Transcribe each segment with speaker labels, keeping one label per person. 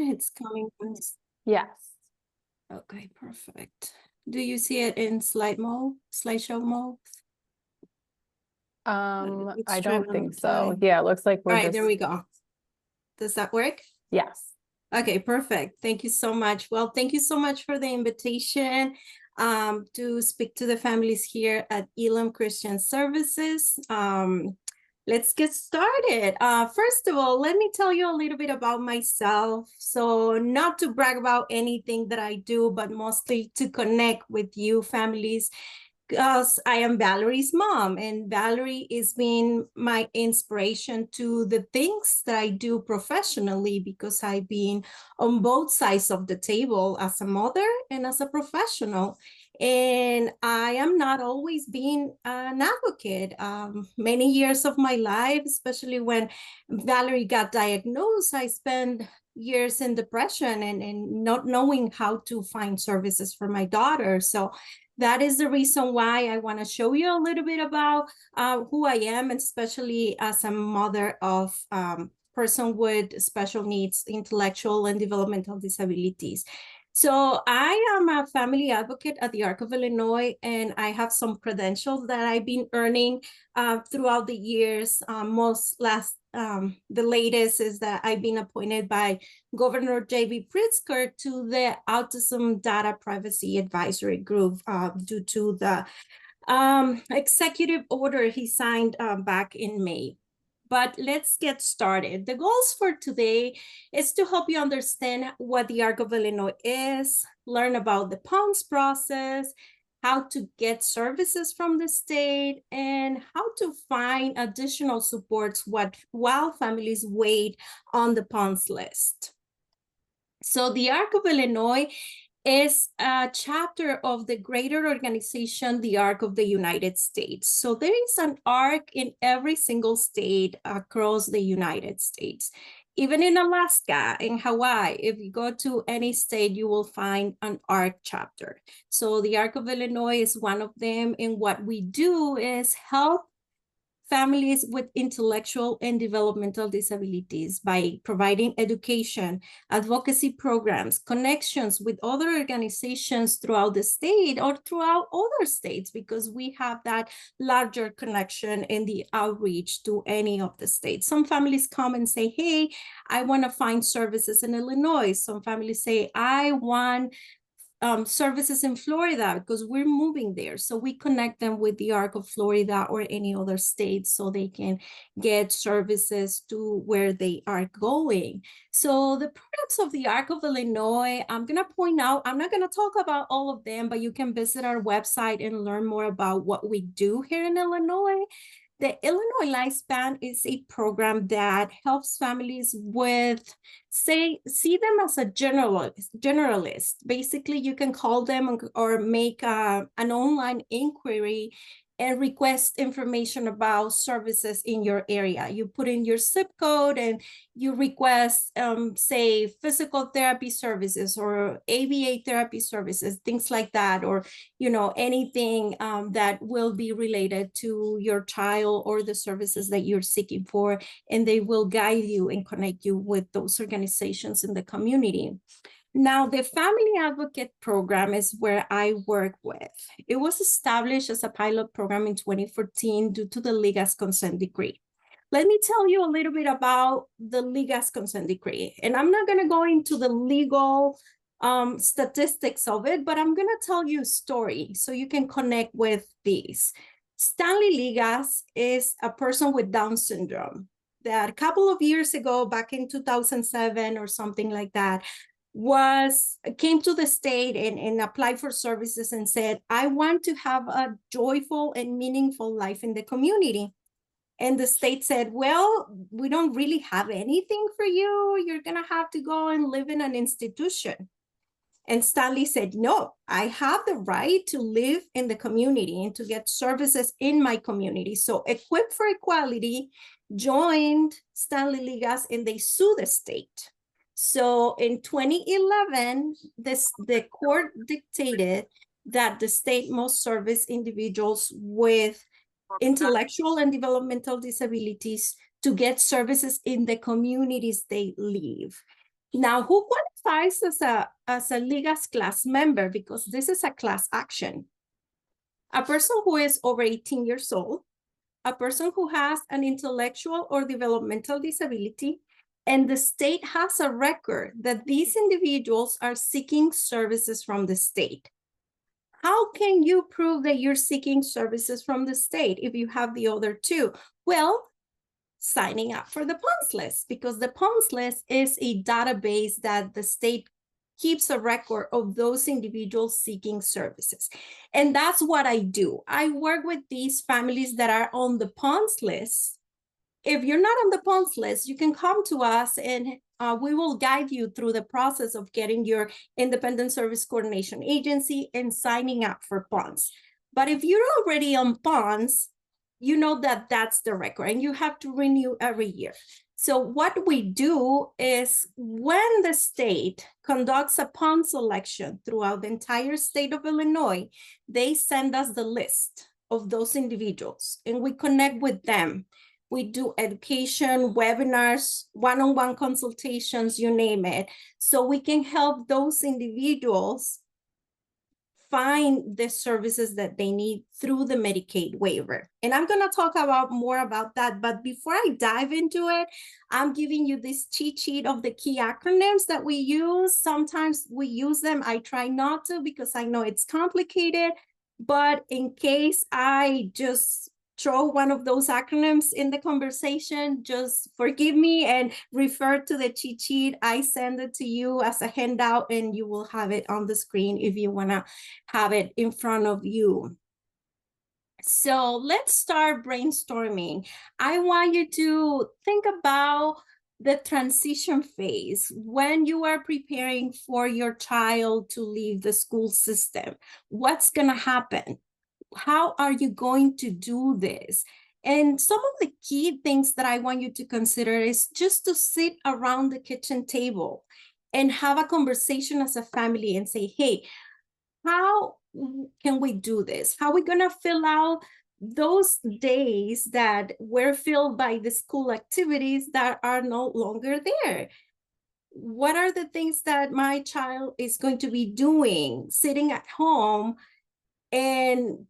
Speaker 1: It's coming.
Speaker 2: Yes.
Speaker 1: Okay, perfect. Do you see it in slideshow mode? It's
Speaker 2: I
Speaker 1: showing
Speaker 2: don't
Speaker 1: on
Speaker 2: think
Speaker 1: the
Speaker 2: so.
Speaker 1: slide.
Speaker 2: Yeah, it looks like
Speaker 1: All
Speaker 2: we're
Speaker 1: right,
Speaker 2: just,
Speaker 1: there we go. Does that work?
Speaker 2: yes.
Speaker 1: Okay, perfect. Thank you so much. Well, thank you so much for the invitation to speak to the families here at Elam Christian Services. Let's get started. First of all, let me tell you a little bit about myself. So not to brag about anything that I do, but mostly to connect with you families, because I am Valerie's mom, and Valerie is been my inspiration to the things that I do professionally, because I've been on both sides of the table as a mother and as a professional. And I am not always being an advocate. Many years of my life, especially when Valerie got diagnosed, I spent years in depression and not knowing how to find services for my daughter. So that is the reason why I want to show you a little bit about who I am, especially as a mother of person with special needs, intellectual and developmental disabilities. So I am a family advocate at the Arc of Illinois, and I have some credentials that I've been earning throughout the years. The latest is that I've been appointed by Governor J.B. Pritzker to the Autism Data Privacy Advisory Group due to the executive order he signed back in May. But let's get started. The goals for today is to help you understand what the Arc of Illinois is, learn about the PUNS process, how to get services from the state, and how to find additional supports while families wait on the PUNS list. So the Arc of Illinois is a chapter of the greater organization, the Arc of the United States. So there is an ARC in every single state across the United States. Even in Alaska, in Hawaii, if you go to any state, you will find an ARC chapter. So the Arc of Illinois is one of them. And what we do is help families with intellectual and developmental disabilities by providing education, advocacy programs, connections with other organizations throughout the state or throughout other states, because we have that larger connection in the outreach to any of the states. Some families come and say, hey, I want to find services in Illinois. Some families say, I want services in Florida because we're moving there. So we connect them with the Arc of Florida or any other state so they can get services to where they are going. So the products of the Arc of Illinois, I'm going to point out, I'm not going to talk about all of them, but you can visit our website and learn more about what we do here in Illinois. The Illinois Lifespan is a program that helps families with, see them as a generalist. Basically, you can call them or make an online inquiry and request information about services in your area. You put in your zip code and you request, say, physical therapy services or ABA therapy services, things like that, or anything that will be related to your child or the services that you're seeking for, and they will guide you and connect you with those organizations in the community. Now, the Family Advocate Program is where I work with. It was established as a pilot program in 2014 due to the Liga's consent decree. Let me tell you a little bit about the Liga's consent decree. And I'm not going to go into the legal statistics of it, but I'm going to tell you a story so you can connect with these. Stanley Ligas is a person with Down syndrome that a couple of years ago, back in 2007 or something like that, came to the state and applied for services and said, I want to have a joyful and meaningful life in the community. And the state said, well, we don't really have anything for you. You're going to have to go and live in an institution. And Stanley said, no, I have the right to live in the community and to get services in my community. So Equip for Equality joined Stanley Ligas and they sued the state. So in 2011, the court dictated that the state must service individuals with intellectual and developmental disabilities to get services in the communities they live. Now, who qualifies as a LIGAS class member? Because this is a class action. A person who is over 18 years old, a person who has an intellectual or developmental disability, and the state has a record that these individuals are seeking services from the state. How can you prove that you're seeking services from the state if you have the other two? Well, signing up for the PUNS list, because the PUNS list is a database that the state keeps a record of those individuals seeking services. And that's what I do. I work with these families that are on the PUNS list. If you're not on the PUNS list, you can come to us and we will guide you through the process of getting your independent service coordination agency and signing up for PUNS. But if you're already on PUNS, you know that that's the record and you have to renew every year. So what we do is when the state conducts a PUNS selection throughout the entire state of Illinois, they send us the list of those individuals and we connect with them. We do education, webinars, one-on-one consultations, you name it. So we can help those individuals find the services that they need through the Medicaid waiver. And I'm going to talk more about that. But before I dive into it, I'm giving you this cheat sheet of the key acronyms that we use. Sometimes we use them. I try not to because I know it's complicated. But in case I just throw one of those acronyms in the conversation, just forgive me and refer to the cheat sheet. I send it to you as a handout and you will have it on the screen if you want to have it in front of you. So let's start brainstorming. I want you to think about the transition phase when you are preparing for your child to leave the school system. What's going to happen? How are you going to do this? And some of the key things that I want you to consider is just to sit around the kitchen table and have a conversation as a family and say, hey, how can we do this? How are we going to fill out those days that were filled by the school activities that are no longer there? What are the things that my child is going to be doing, sitting at home and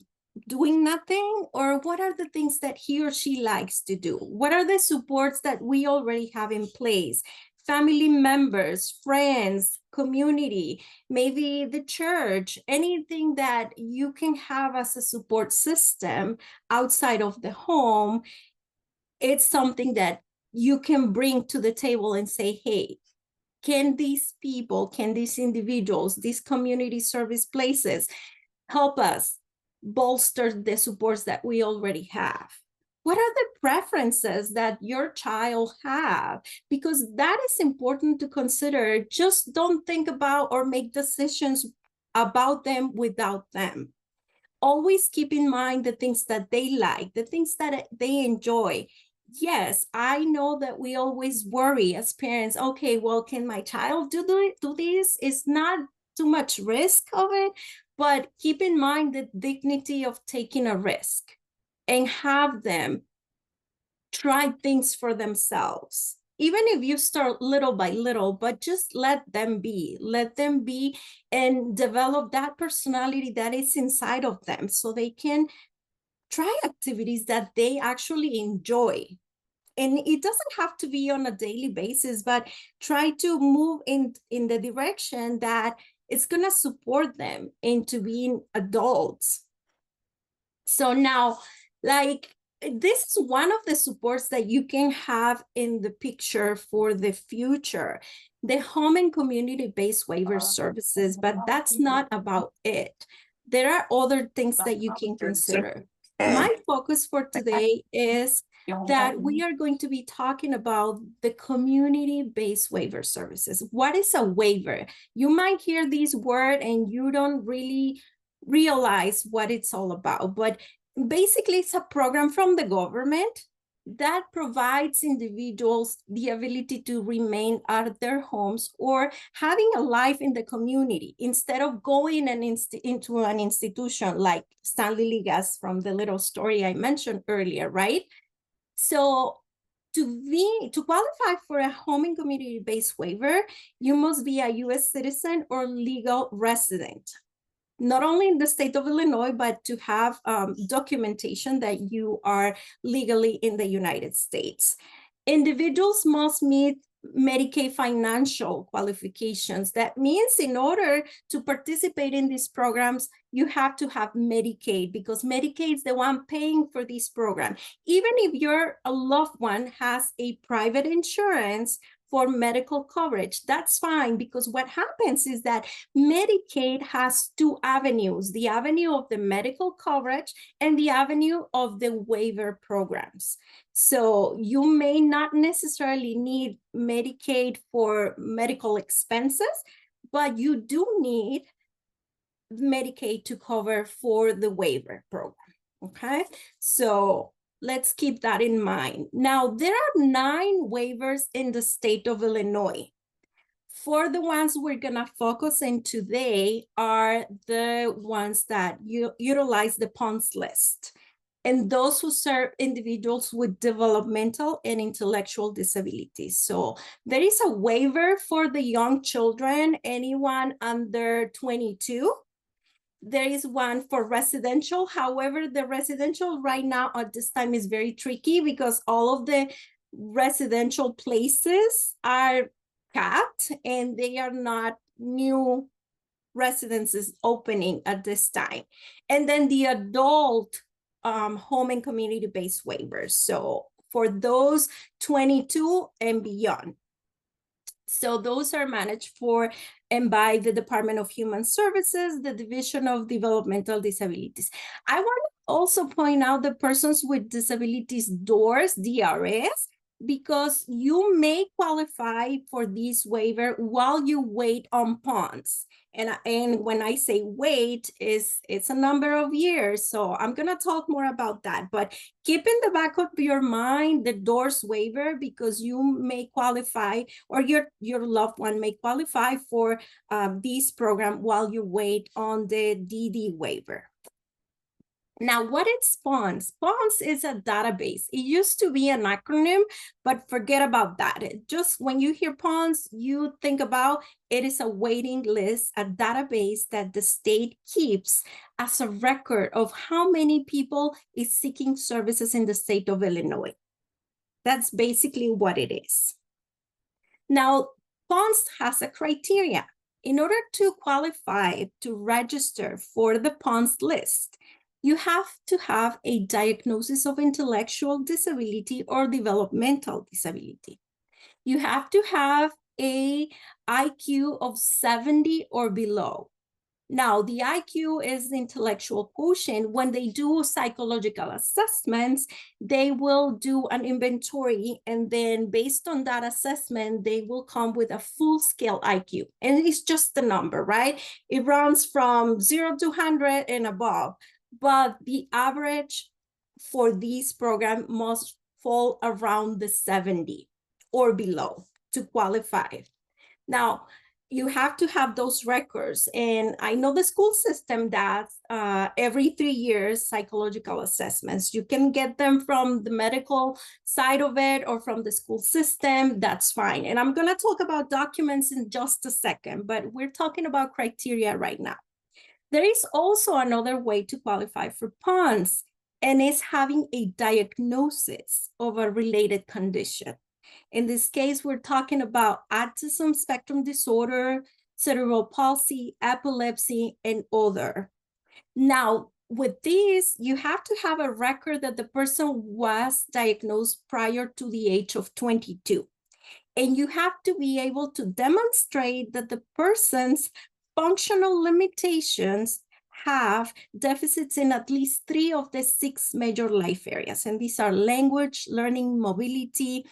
Speaker 1: doing nothing? Or what are the things that he or she likes to do? What are the supports that we already have in place? Family members, friends, community, maybe the church, anything that you can have as a support system outside of the home. It's something that you can bring to the table and say, hey, can these people, can these individuals, these community service places help us bolster the supports that we already have? What are the preferences that your child have? Because that is important to consider. Just don't think about or make decisions about them without them. Always keep in mind the things that they like, the things that they enjoy. Yes, I know that we always worry as parents, okay, well, can my child do this? It's not too much risk of it, but keep in mind the dignity of taking a risk and have them try things for themselves. Even if you start little by little, but just let them be and develop that personality that is inside of them so they can try activities that they actually enjoy. And it doesn't have to be on a daily basis, but try to move in the direction that it's going to support them into being adults. So now, like, this is one of the supports that you can have in the picture for the future, the home and community-based waiver services, but that's not about it. There are other things that you can consider. My focus for today is that we are going to be talking about the community-based waiver services. What is a waiver? You might hear this word and you don't really realize what it's all about, but basically it's a program from the government that provides individuals the ability to remain at their homes or having a life in the community instead of going into an institution like Stanley Ligas from the little story I mentioned earlier, right? So To qualify for a home and community-based waiver, you must be a U.S. citizen or legal resident, not only in the state of Illinois, but to have documentation that you are legally in the United States. Individuals must meet Medicaid financial qualifications. That means in order to participate in these programs, you have to have Medicaid, because Medicaid is the one paying for this program. Even if your loved one has a private insurance for medical coverage, that's fine, because what happens is that Medicaid has two avenues: the avenue of the medical coverage and the avenue of the waiver programs. So you may not necessarily need Medicaid for medical expenses, but you do need Medicaid to cover for the waiver program, okay? So let's keep that in mind. Now, there are 9 waivers in the state of Illinois. For the ones we're gonna focus on today are the ones that utilize the PUNS list, and those who serve individuals with developmental and intellectual disabilities. So there is a waiver for the young children, anyone under 22. There is one for residential. However, the residential right now at this time is very tricky because all of the residential places are capped and they are not new residences opening at this time. And then the adult home and community-based waivers. So for those 22 and beyond. So those are managed for and by the Department of Human Services, the Division of Developmental Disabilities. I want to also point out the Persons with Disabilities DOORS, DRS, because you may qualify for this waiver while you wait on PUNS. And when I say wait, it's a number of years. So I'm gonna talk more about that, but keep in the back of your mind the DOORS waiver, because you may qualify, or your loved one may qualify for this program while you wait on the DD waiver. Now, what is PUNS? PUNS is a database. It used to be an acronym, but forget about that. Just when you hear PUNS, you think about it is a waiting list, a database that the state keeps as a record of how many people is seeking services in the state of Illinois. That's basically what it is. Now, PUNS has a criteria. In order to qualify to register for the PUNS list, you have to have a diagnosis of intellectual disability or developmental disability. You have to have a IQ of 70 or below. Now, the IQ is the intellectual quotient. When they do psychological assessments, they will do an inventory, and then based on that assessment, they will come with a full scale IQ. And it's just a number, right? It runs from 0 to 100 and above. But the average for this program must fall around the 70 or below to qualify. Now, you have to have those records. And I know the school system does every 3 years psychological assessments. You can get them from the medical side of it or from the school system. That's fine. And I'm going to talk about documents in just a second, but we're talking about criteria right now. There is also another way to qualify for PUNS, and it's having a diagnosis of a related condition. In this case, we're talking about autism spectrum disorder, cerebral palsy, epilepsy, and other. Now, with this, you have to have a record that the person was diagnosed prior to the age of 22. And you have to be able to demonstrate that the person's functional limitations have deficits in at least 3 of the 6 major life areas. And these are language, learning, mobility,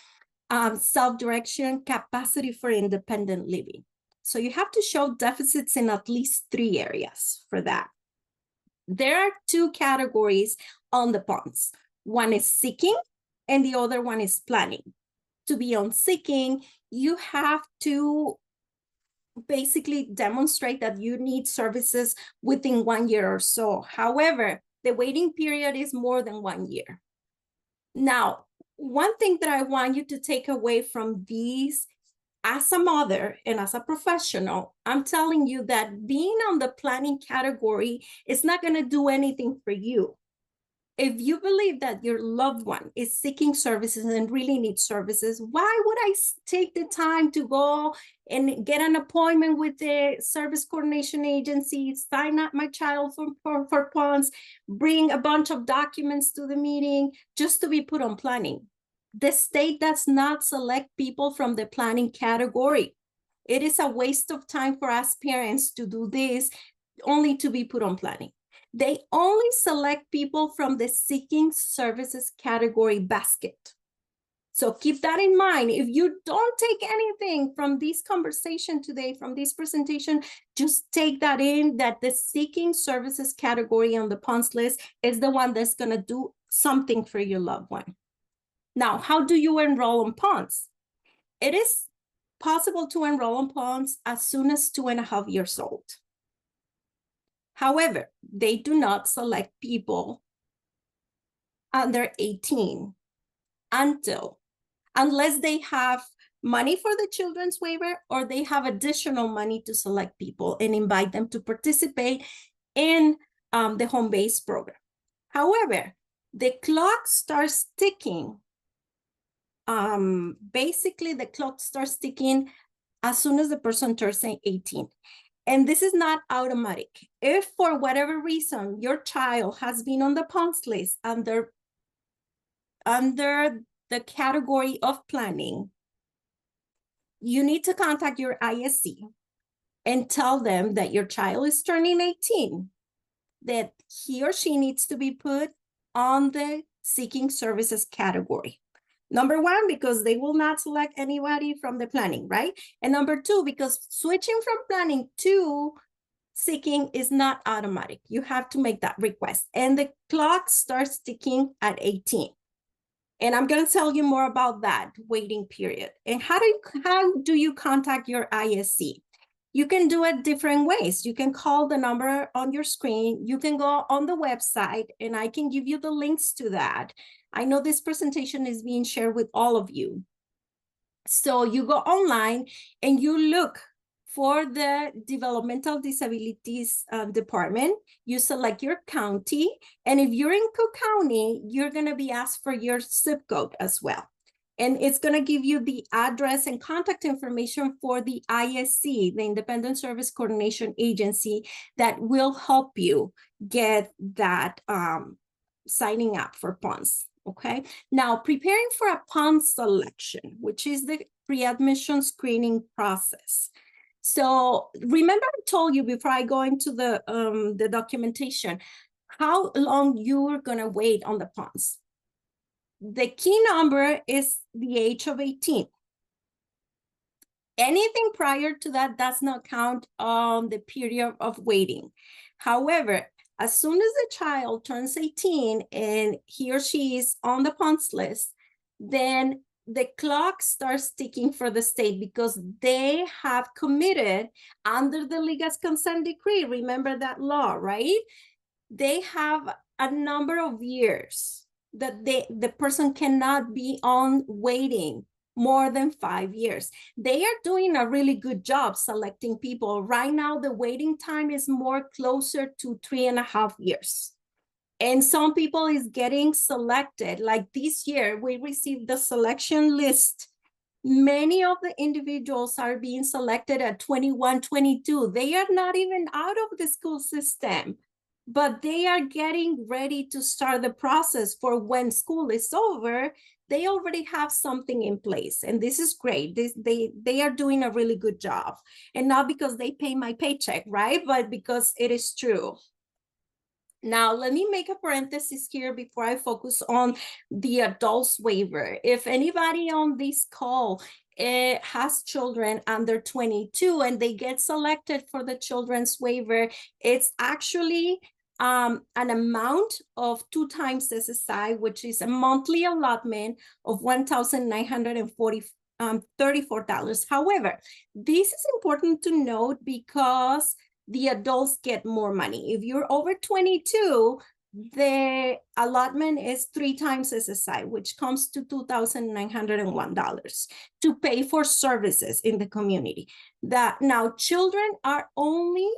Speaker 1: self-direction, capacity for independent living. So you have to show deficits in at least 3 areas for that. There are 2 categories on the PUNS. One is seeking and the other one is planning. To be on seeking, you have to basically demonstrate that you need services within 1 year or so. However, the waiting period is more than 1 year. Now, one thing that I want you to take away from these, as a mother and as a professional, I'm telling you that being on the planning category is not going to do anything for you. If you believe that your loved one is seeking services and really needs services, why would I take the time to go and get an appointment with the service coordination agency, sign up my child for PUNS, bring a bunch of documents to the meeting just to be put on planning? The state does not select people from the planning category. It is a waste of time for us parents to do this only to be put on planning. They only select people from the seeking services category basket. So keep that in mind. If you don't take anything from this conversation today, from this presentation, just take that in, that the seeking services category on the PUNS list is the one that's going to do something for your loved one. Now, how do you enroll on PUNS? It is possible to enroll on PUNS as soon as 2.5 years old. However, they do not select people under 18 unless they have money for the children's waiver or they have additional money to select people and invite them to participate in the home base program. However, the clock starts ticking. Basically, the clock starts ticking as soon as the person turns 18. And this is not automatic. If for whatever reason your child has been on the PUNS list under the category of planning, you need to contact your ISC and tell them that your child is turning 18, that he or she needs to be put on the seeking services category. Number one, because they will not select anybody from the planning, right? And number two, because switching from planning to seeking is not automatic. You have to make that request. And the clock starts ticking at 18. And I'm going to tell you more about that waiting period. And how do you contact your ISC? You can do it different ways. You can call the number on your screen. You can go on the website, and I can give you the links to that. I know this presentation is being shared with all of you. So you go online and you look for the developmental disabilities department. You select your county. And if you're in Cook County, you're going to be asked for your zip code as well. And it's going to give you the address and contact information for the ISC, the Independent Service Coordination Agency, that will help you get that signing up for PUNS. Okay, now preparing for a PUNS selection, which is the pre-admission screening process. So remember I told you before I go into the documentation, how long you're gonna wait on the PUNS. The key number is the age of 18. Anything prior to that does not count on the period of waiting. However, as soon as the child turns 18 and he or she is on the PUNS list, then the clock starts ticking for the state because they have committed under the legal consent decree. Remember that law, right? They have a number of years that the person cannot be on waiting more than 5 years. They are doing a really good job selecting people. Right now, the waiting time is more closer to 3.5 years. And some people is getting selected. Like this year, we received the selection list. Many of the individuals are being selected at 21, 22. They are not even out of the school system, but they are getting ready to start the process for when school is over. They already have something in place, and this is great. They are doing a really good job, and not because they pay my paycheck, right? But because it is true. Now, let me make a parenthesis here before I focus on the adults waiver. If anybody on this call has children under 22 and they get selected for the children's waiver, it's actually an amount of 2 times SSI, which is a monthly allotment of $1,934. However, this is important to note because the adults get more money. If you're over 22, the allotment is 3 times SSI, which comes to $2,901 to pay for services in the community. That now children are only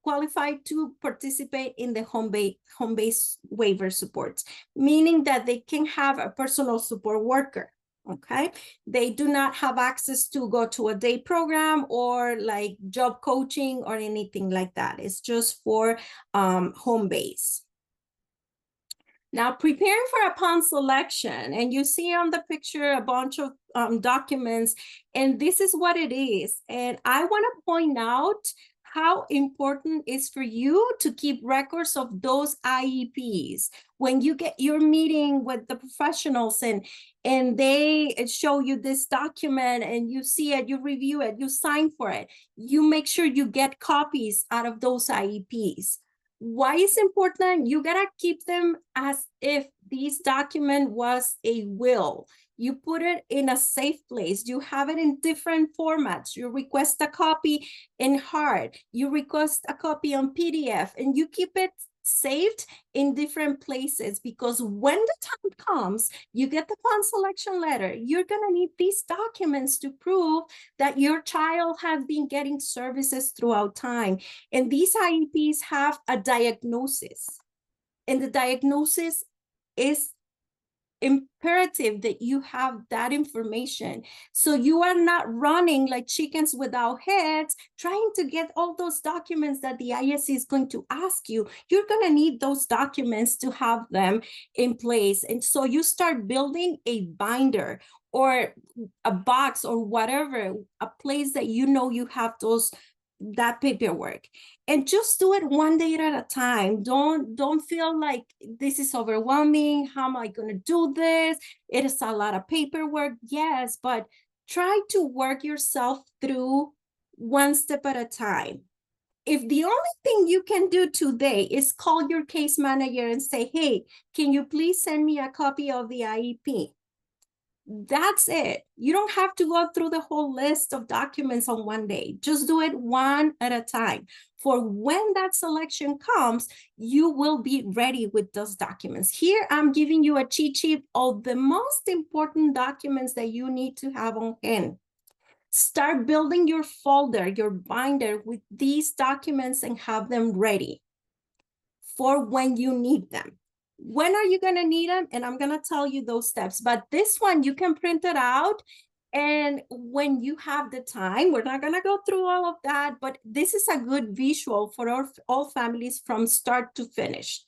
Speaker 1: qualified to participate in the home-based waiver supports, meaning that they can have a personal support worker. Okay, they do not have access to go to a day program or like job coaching or anything like that. It's just for home base. Now, preparing for a PUNS selection, and you see on the picture a bunch of documents, and this is what it is. And I want to point out how important it is for you to keep records of those IEPs. When you get your meeting with the professionals and they show you this document and you see it, you review it, you sign for it, you make sure you get copies out of those IEPs. Why is important? You gotta keep them as if this document was a will. You put it in a safe place. You have it in different formats. You request a copy in hard. You request a copy on PDF, and you keep it saved in different places, because when the time comes, you get the PUNS selection letter, you're gonna need these documents to prove that your child has been getting services throughout time. And these IEPs have a diagnosis, and the diagnosis is imperative that you have that information, so you are not running like chickens without heads trying to get all those documents that the ISC is going to ask you. You're going to need those documents to have them in place. And so you start building a binder or a box or whatever, a place that you know you have that paperwork, and just do it one day at a time. Don't feel like this is overwhelming. How am I going to do this? It is a lot of paperwork. Yes, but try to work yourself through one step at a time. If the only thing you can do today is call your case manager and say, hey, can you please send me a copy of the IEP? That's it. You don't have to go through the whole list of documents on one day. Just do it one at a time. For when that selection comes, you will be ready with those documents. Here, I'm giving you a cheat sheet of the most important documents that you need to have on hand. Start building your folder, your binder with these documents, and have them ready for when you need them. When are you going to need them? And I'm going to tell you those steps. But this one, you can print it out. And when you have the time, we're not going to go through all of that, but this is a good visual for all families from start to finish.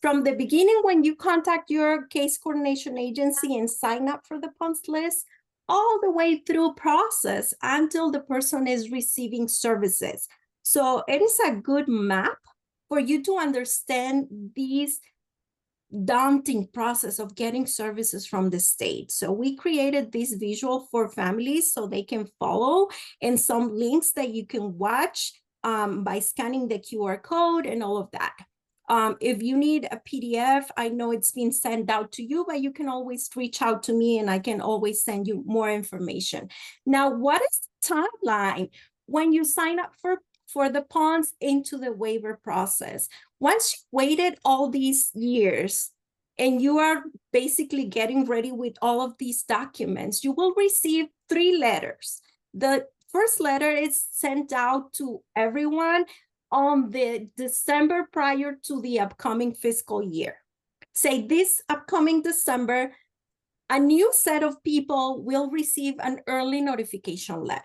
Speaker 1: From the beginning, when you contact your case coordination agency and sign up for the PUNS list, all the way through process until the person is receiving services. So it is a good map for you to understand these daunting process of getting services from the state. So we created this visual for families so they can follow, and some links that you can watch by scanning the QR code and all of that. If you need a PDF, I know it's been sent out to you, but you can always reach out to me and I can always send you more information. Now, what is the timeline when you sign up for the PUNS into the waiver process? Once you waited all these years and you are basically getting ready with all of these documents, you will receive 3 letters. The first letter is sent out to everyone on the December prior to the upcoming fiscal year. Say this upcoming December, a new set of people will receive an early notification letter.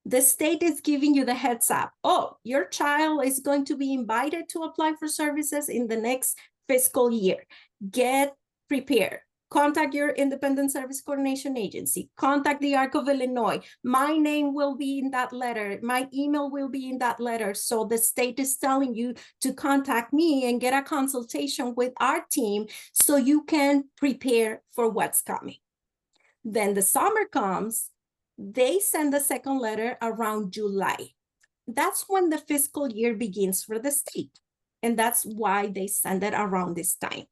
Speaker 1: The state is giving you the heads up. Oh, your child is going to be invited to apply for services in the next fiscal year. Get prepared. Contact your independent service coordination agency. Contact the Arc of Illinois. My name will be in that letter. My email will be in that letter. So the state is telling you to contact me and get a consultation with our team so you can prepare for what's coming. Then the summer comes. They send the second letter around July. That's when the fiscal year begins for the state. And that's why they send it around this time.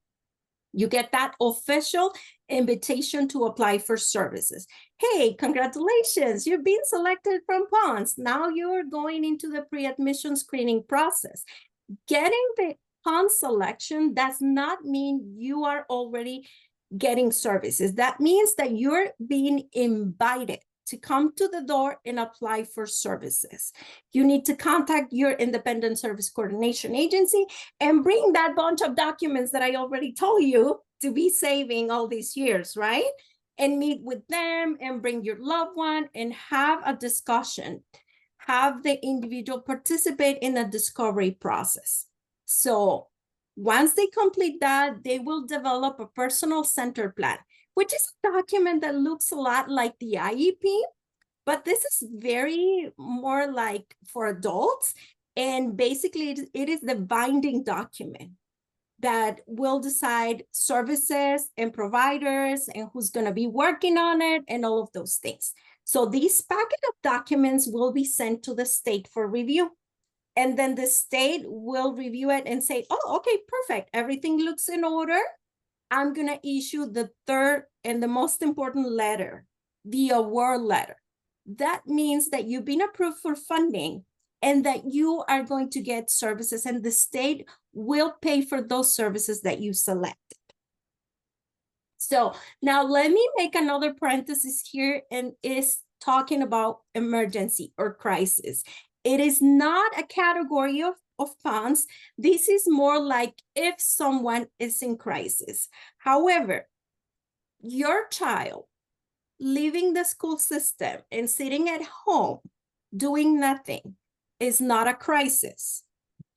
Speaker 1: You get that official invitation to apply for services. Hey, congratulations, you've been selected from PUNS. Now you're going into the pre-admission screening process. Getting the PUNS selection does not mean you are already getting services. That means that you're being invited to come to the door and apply for services. You need to contact your independent service coordination agency and bring that bunch of documents that I already told you to be saving all these years, right? And meet with them and bring your loved one and have a discussion. Have the individual participate in a discovery process. So once they complete that, they will develop a personal center plan, which is a document that looks a lot like the IEP, but this is very more like for adults. And basically it is the binding document that will decide services and providers and who's going to be working on it and all of those things. So these packet of documents will be sent to the state for review. And then the state will review it and say, oh, okay, perfect. Everything looks in order. I'm going to issue the third and the most important letter, the award letter. That means that you've been approved for funding and that you are going to get services, and the state will pay for those services that you selected. So now let me make another parenthesis here, and is talking about emergency or crisis. It is not a category of PUNS. This is more like if someone is in crisis. However, your child leaving the school system and sitting at home doing nothing is not a crisis.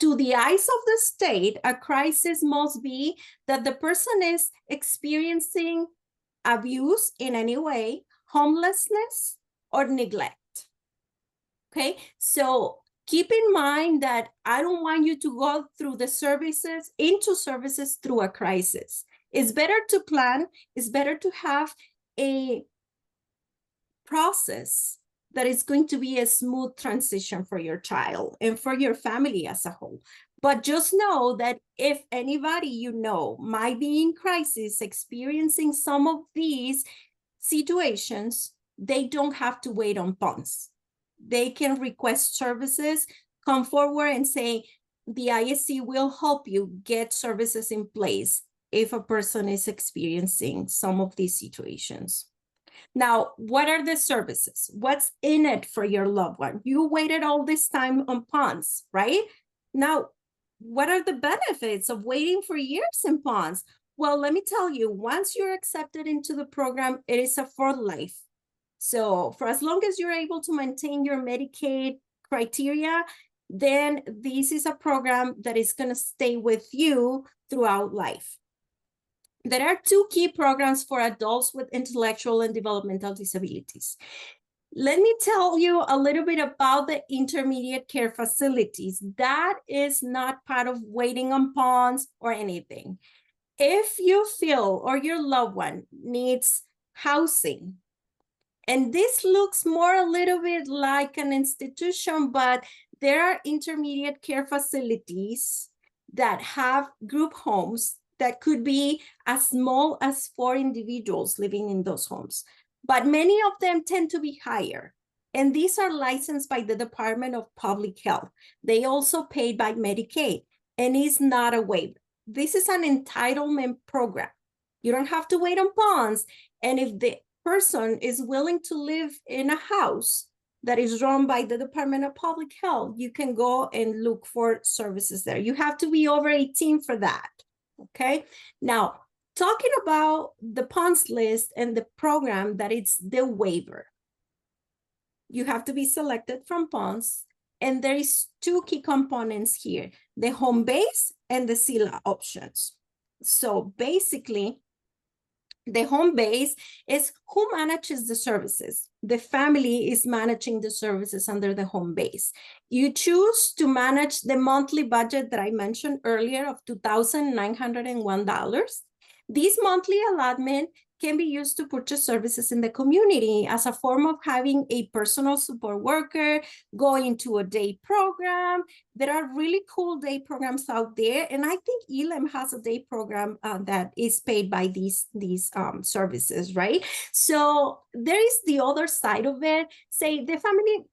Speaker 1: To the eyes of the state, a crisis must be that the person is experiencing abuse in any way, homelessness, or neglect. Okay, so keep in mind that I don't want you to go through the services, into services through a crisis. It's better to plan, it's better to have a process that is going to be a smooth transition for your child and for your family as a whole. But just know that if anybody you know might be in crisis, experiencing some of these situations, they don't have to wait on PUNS. They can request services, come forward and say, the ISC will help you get services in place if a person is experiencing some of these situations. Now, what are the services? What's in it for your loved one? You waited all this time on PUNS, right? Now, what are the benefits of waiting for years in PUNS? Well, let me tell you, once you're accepted into the program, it is a for life. So for as long as you're able to maintain your Medicaid criteria, then this is a program that is going to stay with you throughout life. There are two key programs for adults with intellectual and developmental disabilities. Let me tell you a little bit about the intermediate care facilities. That is not part of waiting on PUNS or anything. If you feel or your loved one needs housing, and this looks more a little bit like an institution, but there are intermediate care facilities that have group homes that could be as small as 4 individuals living in those homes. But many of them tend to be higher. And these are licensed by the Department of Public Health. They also paid by Medicaid, and it's not a waiver. This is an entitlement program. You don't have to wait on PUNS. And if the person is willing to live in a house that is run by the Department of Public Health, you can go and look for services there. You have to be over 18 for that. Okay, now talking about the PUNS list and the program that it's the waiver. You have to be selected from PUNS, and there is 2 key components here, the home base and the SILA options. So basically, the home base is who manages the services. The family is managing the services under the home base. You choose to manage the monthly budget that I mentioned earlier of $2,901. This monthly allotment can be used to purchase services in the community as a form of having a personal support worker, going to a day program. There are really cool day programs out there. And I think ELAM has a day program that is paid by these services, right? So there is the other side of it. Say the family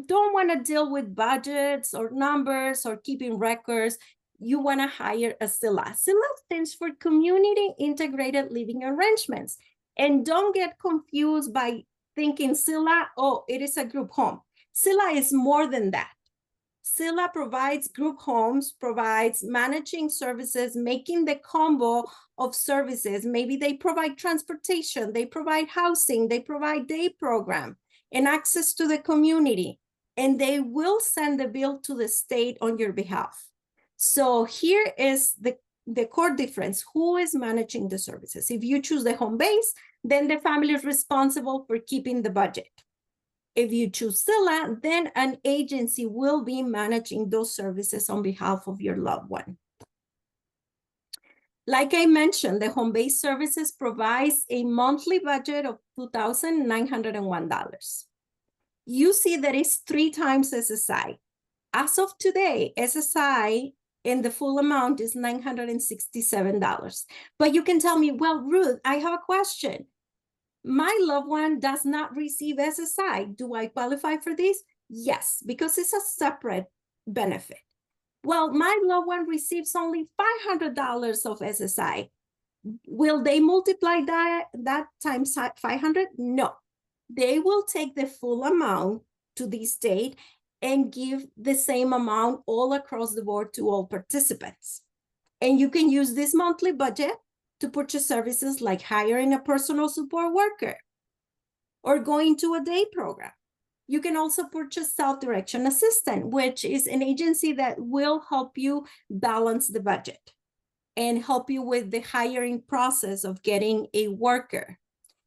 Speaker 1: don't want to deal with budgets or numbers or keeping records. you want to hire a CILA. CILA stands for Community Integrated Living Arrangements. And don't get confused by thinking CILA, oh, it is a group home. CILA is more than that. CILA provides group homes, provides managing services, making the combo of services. Maybe they provide transportation, they provide housing, they provide day program and access to the community. And they will send the bill to the state on your behalf. So here is the core difference. Who is managing the services? If you choose the home base, then the family is responsible for keeping the budget. If you choose CILA, then an agency will be managing those services on behalf of your loved one. Like I mentioned, the home-based services provides a monthly budget of $2,901. You see that it's 3 times SSI. As of today, SSI in the full amount is $967. But you can tell me, well, Ruth, I have a question. My loved one does not receive SSI. Do I qualify for this? Yes, because it's a separate benefit. Well, my loved one receives only $500 of SSI. Will they multiply that times 500? No. They will take the full amount to the state and give the same amount all across the board to all participants. And you can use this monthly budget to purchase services like hiring a personal support worker or going to a day program. You can also purchase self-direction assistant, which is an agency that will help you balance the budget and help you with the hiring process of getting a worker,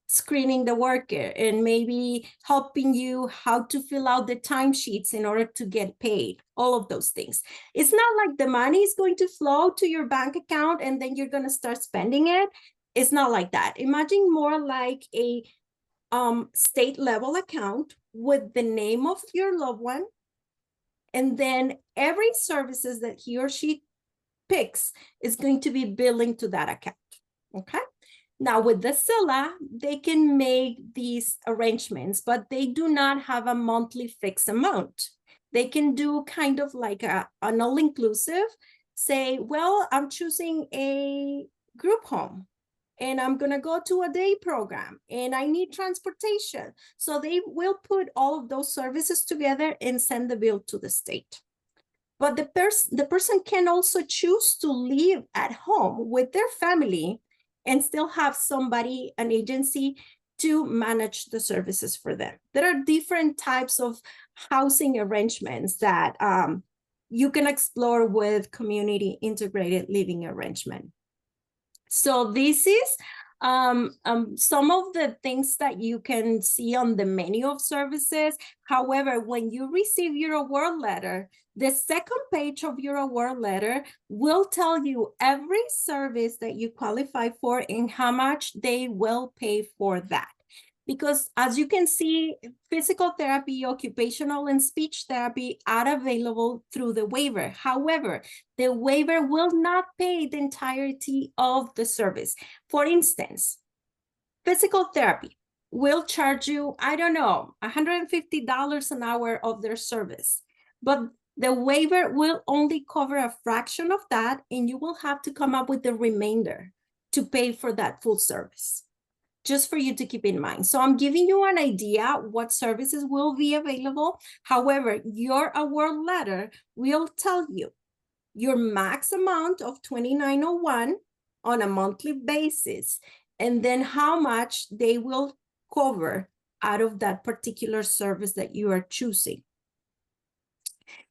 Speaker 1: screening the worker, and maybe helping you how to fill out the timesheets in order to get paid, all of those things. It's not like the money is going to flow to your bank account and then you're going to start spending it. It's not like that. Imagine more like a state level account with the name of your loved one. And then every services that he or she picks is going to be billing to that account, okay? Now with the CILA, they can make these arrangements, but they do not have a monthly fixed amount. They can do kind of like an all-inclusive, say, well, I'm choosing a group home and I'm gonna go to a day program and I need transportation. So they will put all of those services together and send the bill to the state. But the person can also choose to live at home with their family and still have somebody, an agency, to manage the services for them. There are different types of housing arrangements that you can explore with community integrated living arrangement. So this is some of the things that you can see on the menu of services. However, when you receive your award letter, the second page of your award letter will tell you every service that you qualify for and how much they will pay for that. Because as you can see, physical therapy, occupational and speech therapy are available through the waiver. However, the waiver will not pay the entirety of the service. For instance, physical therapy will charge you, I don't know, $150 an hour of their service. But the waiver will only cover a fraction of that, and you will have to come up with the remainder to pay for that full service, just for you to keep in mind. So I'm giving you an idea what services will be available. However, your award letter will tell you your max amount of $2,901 on a monthly basis, and then how much they will cover out of that particular service that you are choosing.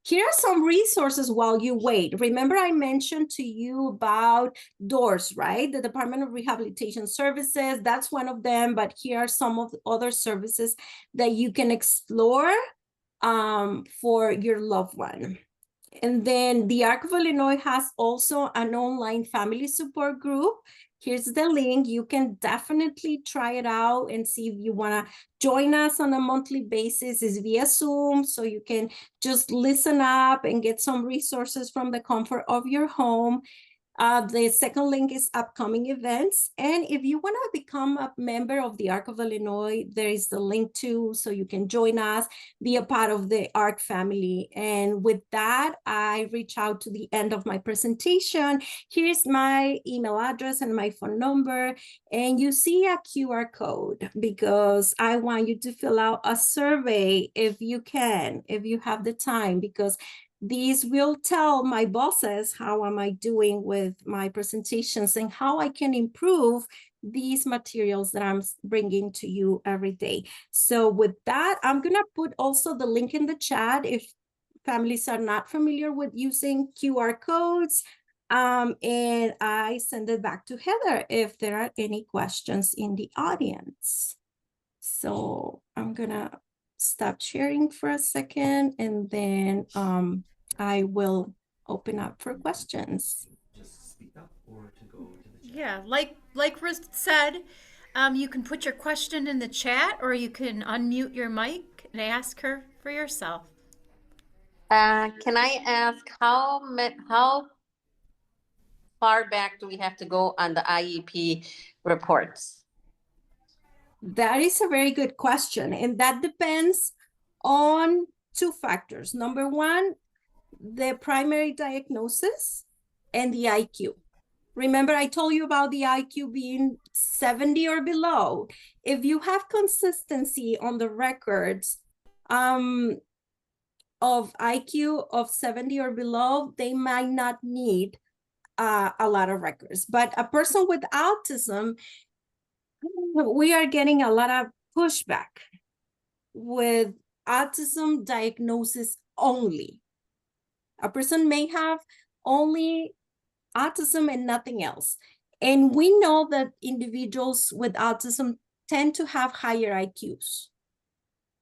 Speaker 1: Here are some resources while you wait. Remember I mentioned to you about DOORS, right? The Department of Rehabilitation Services, that's one of them, but here are some of the other services that you can explore for your loved one. And then the Arc of Illinois has also an online family support group. Here's the link. You can definitely try it out and see if you want to join us on a monthly basis. It's via Zoom, so you can just listen up and get some resources from the comfort of your home. The second link is upcoming events. And if you want to become a member of the ARC of Illinois, there is the link too, so you can join us, be a part of the ARC family. And with that, I reach out to the end of my presentation. Here's my email address and my phone number. And you see a QR code because I want you to fill out a survey if you can, if you have the time, because these will tell my bosses how am I doing with my presentations and how I can improve these materials that I'm bringing to you every day. So with that, I'm gonna put also the link in the chat if families are not familiar with using QR codes. And I send it back to Heather if there are any questions in the audience. So I'm gonna stop sharing for a second and then I will open up for questions.
Speaker 2: Just speak up or to go to the chat.
Speaker 3: Yeah, like Ruth said, you can put your question in the chat or you can unmute your mic and ask her for yourself.
Speaker 4: Can I ask how far back do we have to go on the IEP reports?
Speaker 1: That is a very good question. And that depends on two factors. Number one, the primary diagnosis and the IQ. Remember, I told you about the IQ being 70 or below. If you have consistency on the records of IQ of 70 or below, they might not need a lot of records. But a person with autism, we are getting a lot of pushback with autism diagnosis only. A person may have only autism and nothing else. And we know that individuals with autism tend to have higher IQs.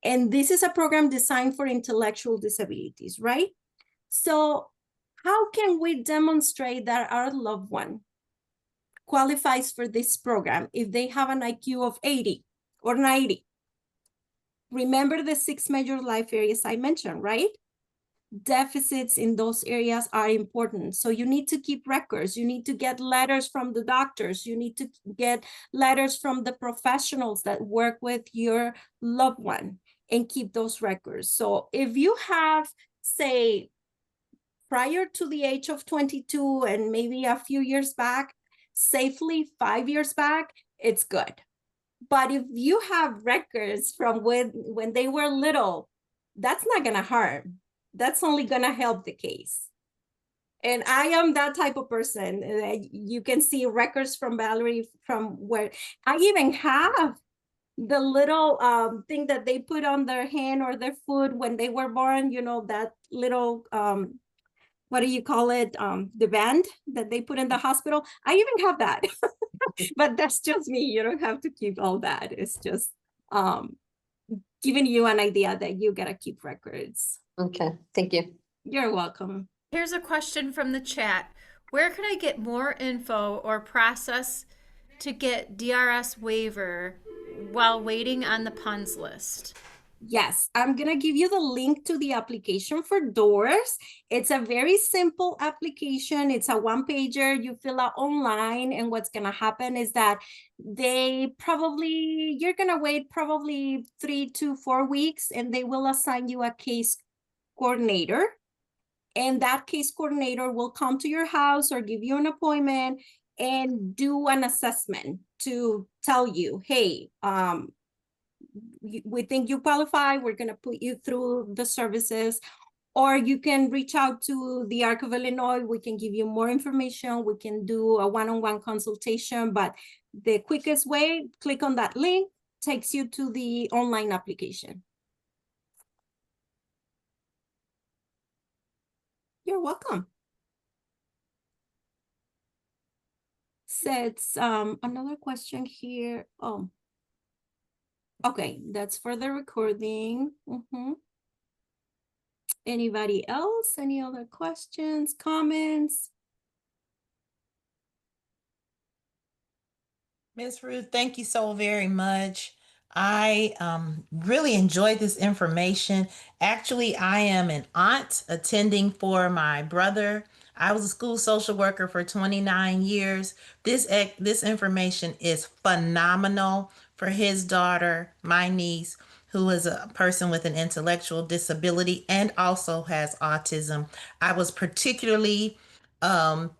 Speaker 1: And this is a program designed for intellectual disabilities, right? So how can we demonstrate that our loved one qualifies for this program if they have an IQ of 80 or 90? Remember the 6 major life areas I mentioned, right? Deficits in those areas are important. So you need to keep records. You need to get letters from the doctors. You need to get letters from the professionals that work with your loved one and keep those records. So if you have, say, prior to the age of 22 and maybe a few years back, safely 5 years back, it's good. But if you have records from when they were little, that's not going to harm. That's only going to help the case. And I am that type of person. You can see records from Valerie from where I even have the little thing that they put on their hand or their foot when they were born, you know, that little, what do you call it? The band that they put in the hospital. I even have that, but that's just me. You don't have to keep all that. It's just giving you an idea that you gotta keep records.
Speaker 4: Okay, thank you.
Speaker 1: You're welcome.
Speaker 3: Here's a question from the chat. Where can I get more info or process to get DRS waiver while waiting on the PUNS list?
Speaker 1: Yes, I'm going to give you the link to the application for DOORS. It's a very simple application. It's a one-pager. You fill out online, and what's going to happen is that you're going to wait probably 3 to 4 weeks, and they will assign you a case coordinator. And that case coordinator will come to your house or give you an appointment and do an assessment to tell you, hey, we think you qualify, we're going to put you through the services. Or you can reach out to the ARC of Illinois. We can give you more information. We can do a one-on-one consultation. But the quickest way, click on that link, takes you to the online application. You're welcome. Says another question here. Oh, okay, that's for the recording. Anybody else? Any other questions, comments?
Speaker 5: Ms. Ruth, thank you so very much. I really enjoyed this information. Actually, I am an aunt attending for my brother I was a school social worker for 29 years. This information is phenomenal for his daughter, my niece, who is a person with an intellectual disability and also has autism. I was particularly um,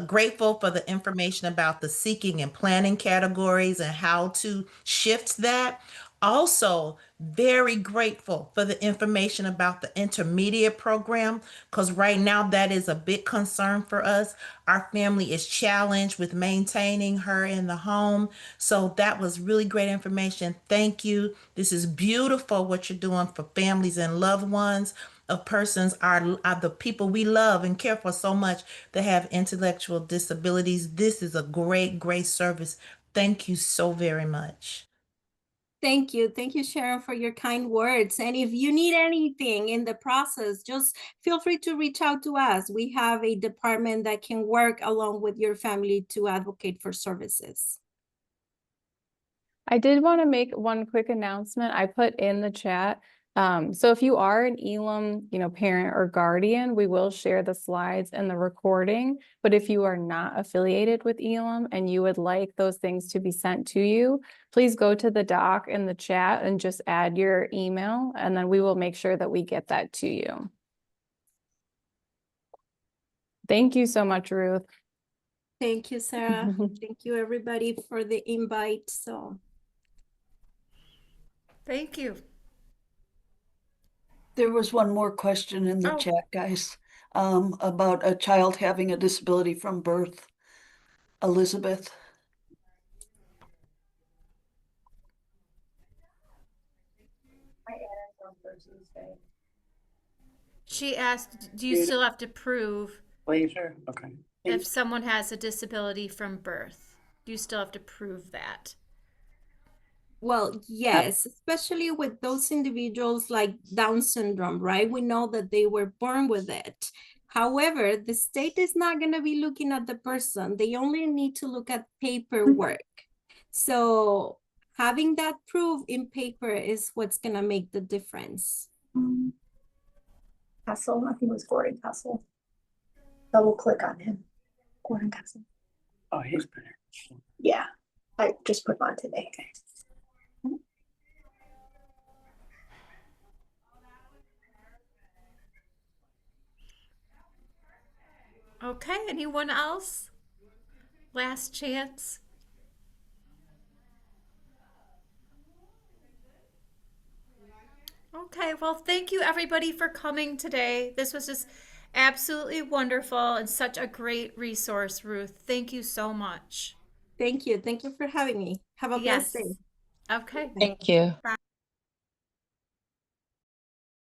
Speaker 5: grateful for the information about the seeking and planning categories and how to shift that. Also, very grateful for the information about the intermediate program because right now that is a big concern for us. Our family is challenged with maintaining her in the home. So that was really great information. Thank you. This is beautiful what you're doing for families and loved ones of persons are the people we love and care for so much that have intellectual disabilities. This is a great service. Thank you so very much.
Speaker 1: Thank you. Thank you, Sharon, for your kind words. And if you need anything in the process, just feel free to reach out to us. We have a department that can work along with your family to advocate for services.
Speaker 6: I did want to make one quick announcement. I put in the chat. So if you are an Elam, parent or guardian, we will share the slides and the recording. But if you are not affiliated with Elam and you would like those things to be sent to you, please go to the doc in the chat and just add your email, and then we will make sure that we get that to you. Thank you so much, Ruth.
Speaker 1: Thank you, Sarah. Thank you, everybody, for the invite.
Speaker 3: Thank you.
Speaker 7: There was one more question in the
Speaker 3: Oh.
Speaker 7: chat, guys, about a child having a disability from birth. Elizabeth.
Speaker 3: She asked, do you still have to prove
Speaker 8: Waiver, okay.
Speaker 3: if someone has a disability from birth? Do you still have to prove that?
Speaker 1: Well, yes, especially with those individuals like Down syndrome, right? We know that they were born with it. However, the state is not going to be looking at the person. They only need to look at paperwork. So having that proof in paper is what's going to make the difference.
Speaker 9: Castle, I think it was Gordon Castle. Double click on him. Gordon Castle.
Speaker 8: Oh, he's better.
Speaker 9: Yeah, I just put on today.
Speaker 3: Okay, anyone else? Last chance. Okay, well, thank you everybody for coming today. This was just absolutely wonderful and such a great resource, Ruth. Thank you so much.
Speaker 1: Thank you. Thank you for having me. Have a blessed day.
Speaker 3: Okay.
Speaker 5: Thank you.
Speaker 3: Bye.